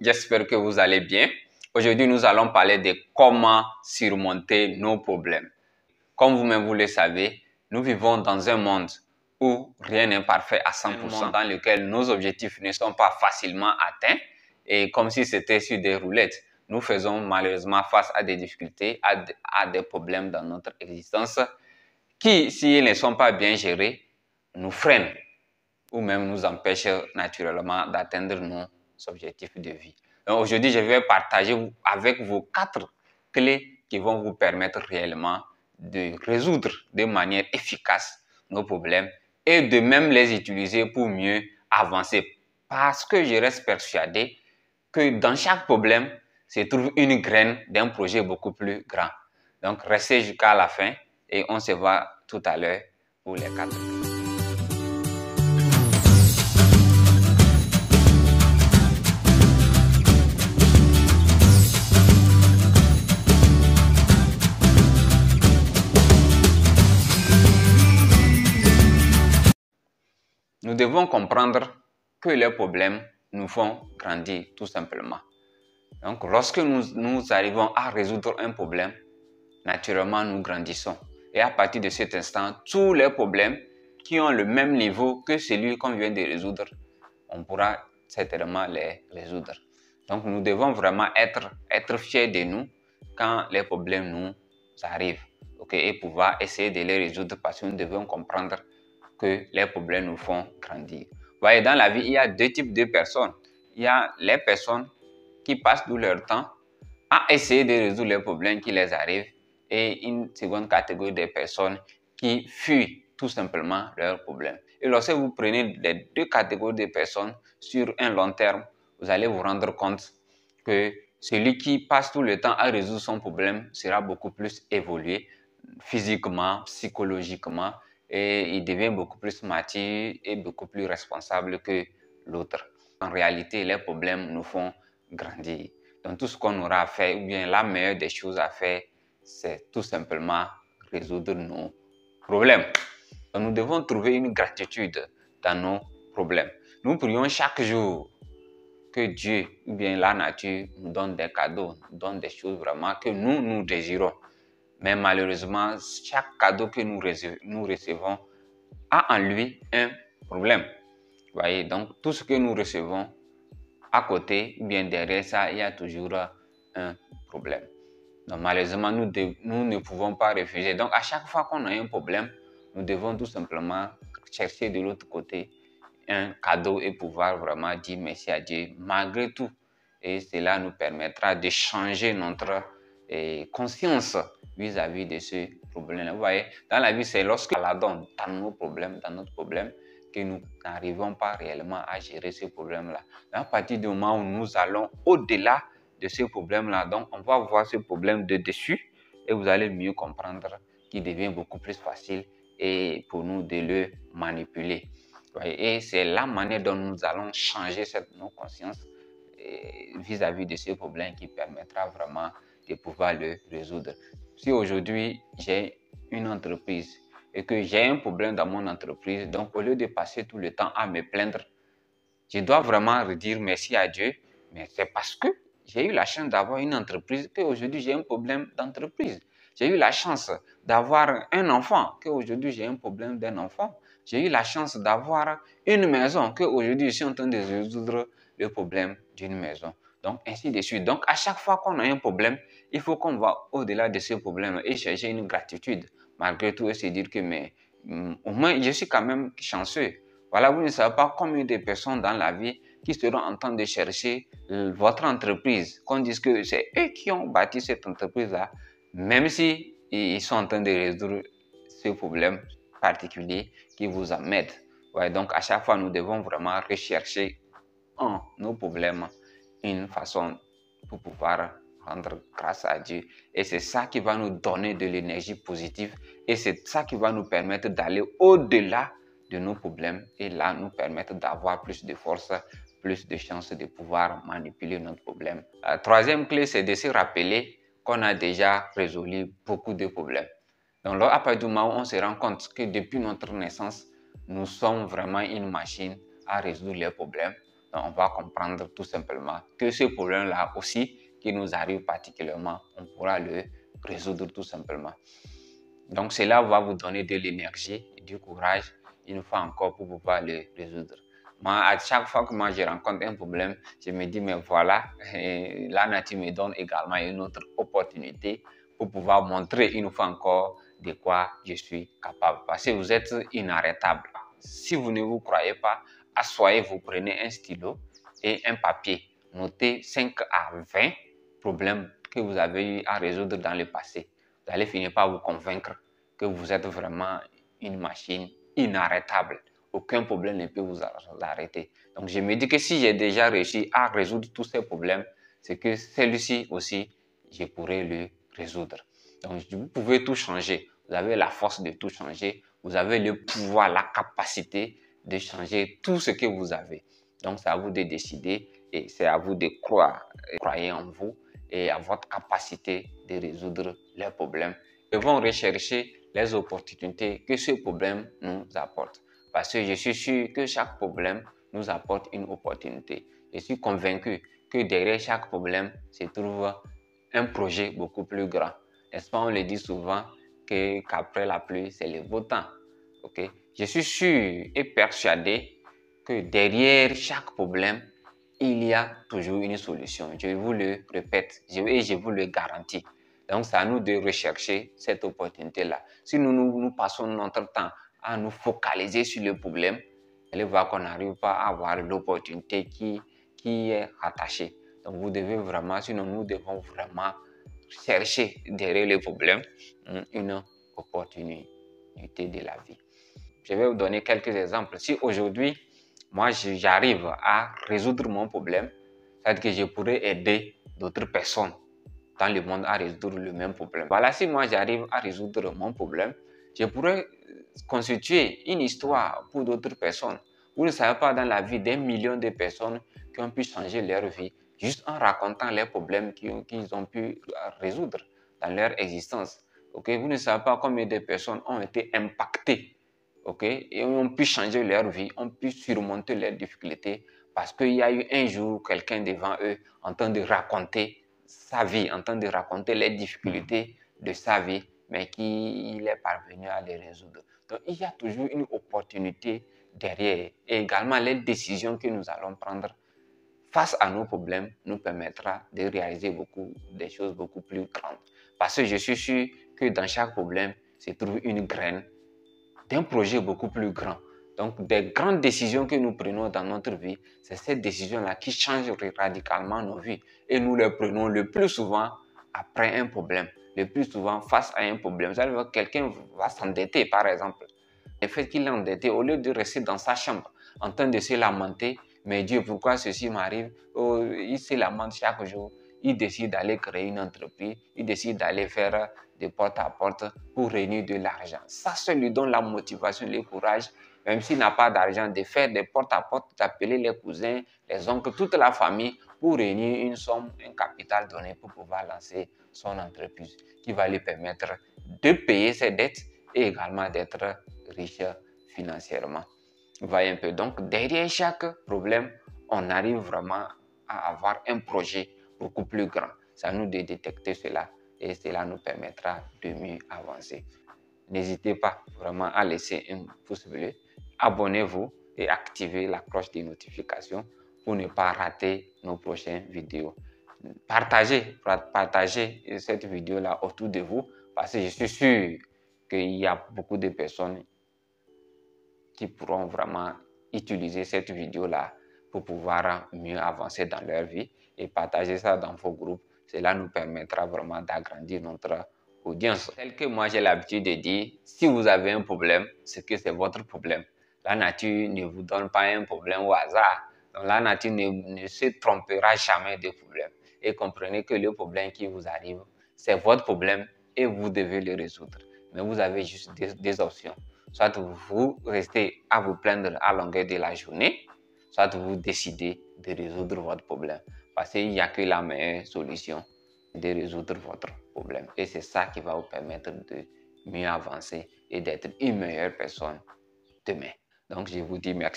J'espère que vous allez bien. Aujourd'hui, nous allons parler de comment surmonter nos problèmes. Comme vous-même vous le savez, nous vivons dans un monde où rien n'est parfait à 100%, dans lequel nos objectifs ne sont pas facilement atteints et comme si c'était sur des roulettes. Nous faisons malheureusement face à des difficultés, à des problèmes dans notre existence qui, s'ils ne sont pas bien gérés, nous freinent ou même nous empêchent naturellement d'atteindre nos objectifs de vie. Donc aujourd'hui, je vais partager avec vous 4 clés qui vont vous permettre réellement de résoudre de manière efficace nos problèmes et de même les utiliser pour mieux avancer. Parce que je reste persuadé que dans chaque problème se trouve une graine d'un projet beaucoup plus grand. Donc restez jusqu'à la fin et on se voit tout à l'heure pour les 4 clés. Nous devons comprendre que les problèmes nous font grandir, tout simplement. Donc, lorsque nous arrivons à résoudre un problème, naturellement, nous grandissons. Et à partir de cet instant, tous les problèmes qui ont le même niveau que celui qu'on vient de résoudre, on pourra certainement les résoudre. Donc, nous devons vraiment être fiers de nous quand les problèmes nous arrivent, et pouvoir essayer de les résoudre parce que nous devons comprendre que les problèmes nous font grandir. Vous voyez, dans la vie, il y a 2 types de personnes. Il y a les personnes qui passent tout leur temps à essayer de résoudre les problèmes qui les arrivent et une seconde catégorie de personnes qui fuient tout simplement leurs problèmes. Et lorsque vous prenez les 2 catégories de personnes sur un long terme, vous allez vous rendre compte que celui qui passe tout le temps à résoudre son problème sera beaucoup plus évolué physiquement, psychologiquement, et il devient beaucoup plus mature et beaucoup plus responsable que l'autre. En réalité, les problèmes nous font grandir. Donc tout ce qu'on aura à faire, ou bien la meilleure des choses à faire, c'est tout simplement résoudre nos problèmes. Donc nous devons trouver une gratitude dans nos problèmes. Nous prions chaque jour que Dieu ou bien la nature nous donne des cadeaux, nous donne des choses vraiment que nous désirons. Mais malheureusement, chaque cadeau que nous recevons a en lui un problème. Vous voyez, donc tout ce que nous recevons à côté ou bien derrière ça, il y a toujours un problème. Donc malheureusement, nous ne pouvons pas refuser. Donc à chaque fois qu'on a un problème, nous devons tout simplement chercher de l'autre côté un cadeau et pouvoir vraiment dire merci à Dieu malgré tout. Et cela nous permettra de changer notre conscience vis-à-vis de ce problème. Vous voyez, dans la vie, c'est lorsque la donne dans nos problèmes, dans notre problème, que nous n'arrivons pas réellement à gérer ce problème-là. À partir du moment où nous allons au-delà de ce problème-là, donc on va voir ce problème de dessus et vous allez mieux comprendre qu'il devient beaucoup plus facile et pour nous de le manipuler. Et c'est la manière dont nous allons changer nos consciences vis-à-vis de ce problème qui permettra vraiment de pouvoir le résoudre. Si aujourd'hui j'ai une entreprise et que j'ai un problème dans mon entreprise, donc au lieu de passer tout le temps à me plaindre, je dois vraiment redire merci à Dieu, mais c'est parce que j'ai eu la chance d'avoir une entreprise qu'aujourd'hui j'ai un problème d'entreprise. J'ai eu la chance d'avoir un enfant qu'aujourd'hui j'ai un problème d'un enfant. J'ai eu la chance d'avoir une maison qu'aujourd'hui je suis en train de résoudre le problème d'une maison. Donc ainsi de suite. Donc à chaque fois qu'on a un problème, il faut qu'on va au-delà de ce problème et chercher une gratitude malgré tout et se dire que mais au moins je suis quand même chanceux. Voilà, vous ne savez pas combien de personnes dans la vie qui seront en train de chercher votre entreprise, qu'on dise que c'est eux qui ont bâti cette entreprise-là, même si ils sont en train de résoudre ce problème particulier qui vous emmène. Ouais, donc à chaque fois, nous devons vraiment rechercher en nos problèmes une façon pour pouvoir rendre grâce à Dieu. Et c'est ça qui va nous donner de l'énergie positive et c'est ça qui va nous permettre d'aller au-delà de nos problèmes et là nous permettre d'avoir plus de force, plus de chances de pouvoir manipuler notre problème. La troisième clé, c'est de se rappeler qu'on a déjà résolu beaucoup de problèmes. Donc là, à partir du moment où on se rend compte que depuis notre naissance, nous sommes vraiment une machine à résoudre les problèmes. on va comprendre tout simplement que ce problème-là aussi, qui nous arrive particulièrement, on pourra le résoudre tout simplement. Donc, cela va vous donner de l'énergie et du courage, une fois encore, pour pouvoir le résoudre. Moi, à chaque fois que moi je rencontre un problème, je me dis, mais voilà, la nature me donne également une autre opportunité pour pouvoir montrer une fois encore de quoi je suis capable. Parce que vous êtes inarrêtable. Si vous ne vous croyez pas, asseyez-vous, prenez un stylo et un papier. Notez 5 à 20 problèmes que vous avez eu à résoudre dans le passé. Vous allez finir par vous convaincre que vous êtes vraiment une machine inarrêtable. Aucun problème ne peut vous arrêter. Donc, je me dis que si j'ai déjà réussi à résoudre tous ces problèmes, c'est que celui-ci aussi, je pourrais le résoudre. Donc, vous pouvez tout changer. Vous avez la force de tout changer. Vous avez le pouvoir, la capacité de changer tout ce que vous avez. Donc, c'est à vous de décider et c'est à vous de croire. Croyez en vous et à votre capacité de résoudre les problèmes. Nous devons rechercher les opportunités que ce problème nous apporte. Parce que je suis sûr que chaque problème nous apporte une opportunité. Je suis convaincu que derrière chaque problème se trouve un projet beaucoup plus grand. N'est-ce pas, on le dit souvent qu'après la pluie, c'est le beau temps. Okay? Je suis sûr et persuadé que derrière chaque problème, il y a toujours une solution. Je vous le répète et je vous le garantis. Donc, c'est à nous de rechercher cette opportunité-là. Si nous passons notre temps à nous focaliser sur le problème, vous allez voir qu'on n'arrive pas à avoir l'opportunité qui est rattachée. Donc, vous devez vraiment, sinon nous devons vraiment chercher derrière le problème une opportunité de la vie. Je vais vous donner quelques exemples. Si aujourd'hui, moi, j'arrive à résoudre mon problème, c'est-à-dire que je pourrais aider d'autres personnes dans le monde à résoudre le même problème. Voilà, si moi j'arrive à résoudre mon problème, je pourrais constituer une histoire pour d'autres personnes. Vous ne savez pas dans la vie des millions de personnes qui ont pu changer leur vie juste en racontant les problèmes qu'ils ont pu résoudre dans leur existence. Okay? Vous ne savez pas combien de personnes ont été impactées, okay? Et ont pu changer leur vie, ont pu surmonter leurs difficultés parce qu'il y a eu un jour quelqu'un devant eux en train de raconter sa vie, en train de raconter les difficultés de sa vie, mais qu'il est parvenu à les résoudre. Donc, il y a toujours une opportunité derrière. Et également, les décisions que nous allons prendre face à nos problèmes nous permettra de réaliser des choses beaucoup plus grandes. Parce que je suis sûr que dans chaque problème se trouve une graine d'un projet beaucoup plus grand. Donc, des grandes décisions que nous prenons dans notre vie, c'est ces décisions-là qui changent radicalement nos vies. Et nous les prenons le plus souvent après un problème, le plus souvent face à un problème. Vous allez voir, quelqu'un va s'endetter, par exemple. Le fait qu'il est endetté, au lieu de rester dans sa chambre en train de se lamenter, mais Dieu, pourquoi ceci m'arrive? Oh, il se lamente chaque jour. Il décide d'aller créer une entreprise, il décide d'aller faire de porte à porte pour réunir de l'argent. Ça lui donne la motivation, le courage, même s'il n'a pas d'argent, de faire des porte à porte, d'appeler les cousins, les oncles, toute la famille pour réunir une somme, un capital donné pour pouvoir lancer son entreprise qui va lui permettre de payer ses dettes et également d'être riche financièrement. Vous voyez un peu. Donc, derrière chaque problème, on arrive vraiment à avoir un projet beaucoup plus grand. C'est à nous de détecter cela et cela nous permettra de mieux avancer. N'hésitez pas vraiment à laisser un pouce bleu, abonnez-vous et activez la cloche des notifications pour ne pas rater nos prochaines vidéos. Partagez cette vidéo-là autour de vous parce que je suis sûr qu'il y a beaucoup de personnes qui pourront vraiment utiliser cette vidéo-là pour pouvoir mieux avancer dans leur vie et partager ça dans vos groupes. Cela nous permettra vraiment d'agrandir notre audience. Tel que moi j'ai l'habitude de dire, si vous avez un problème, c'est que c'est votre problème. La nature ne vous donne pas un problème au hasard. Donc la nature ne se trompera jamais de problème. Et comprenez que le problème qui vous arrive, c'est votre problème et vous devez le résoudre. Mais vous avez juste des options. Soit vous restez à vous plaindre à longueur de la journée, soit vous décidez de résoudre votre problème. Parce qu'il n'y a que la meilleure solution de résoudre votre problème. Et c'est ça qui va vous permettre de mieux avancer et d'être une meilleure personne demain. Donc, je vous dis merci.